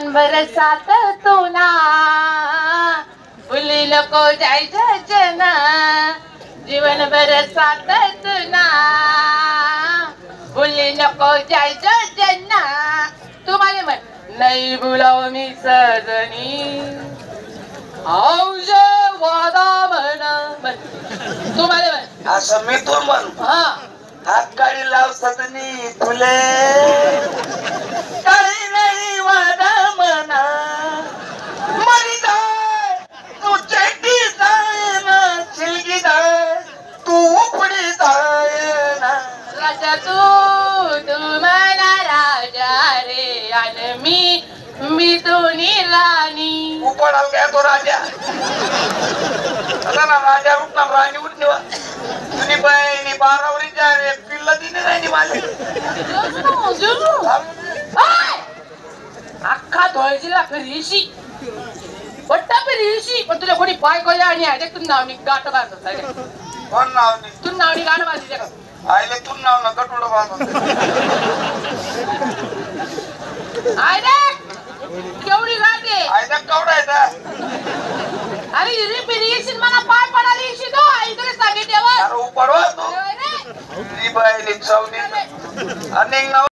जीवनभर साथ तो ना भुली नको जायचं जना जीवनभर साथ तो ना भुली नको जायचं जना तुम्हाला म्हण नाही बुलाव मी सजनी औज वादा म्हण तुम्हाला म्हण असं मी तो म्हण हा हात काढी लाव सजनी तुले काही नाही वादा म्हणा मरी जाय तू चेटी जाय ना शिलगी जाय तू उपडी जाय ना राजा तू म्हणा राजा रे आणि मी दोन्ही राणी उपडाल काय तो राजा आता ना राजा उठला राणी उठली तुझी बहिणी बारावरीच्या पिल्ला दिली नाही माझी अख्खा धोळजीला फिरीशी पट्टा फिरीशी पण तुला कोणी पाय कोल्या आणि आहे तू नावनी गाठ बांधत आहे कोण नाव नाही तू नावनी गाठ बांधली का आईले तू नाव ना गटोड बांधून आहे रे केवढी गाठे आईला कवडायचा अरे हिरी फिरीशी मला पाय पडाली इशी तो आई तुला सांगितल्यावर अरे उपडवा तू तुझी बहिणी चवली आणि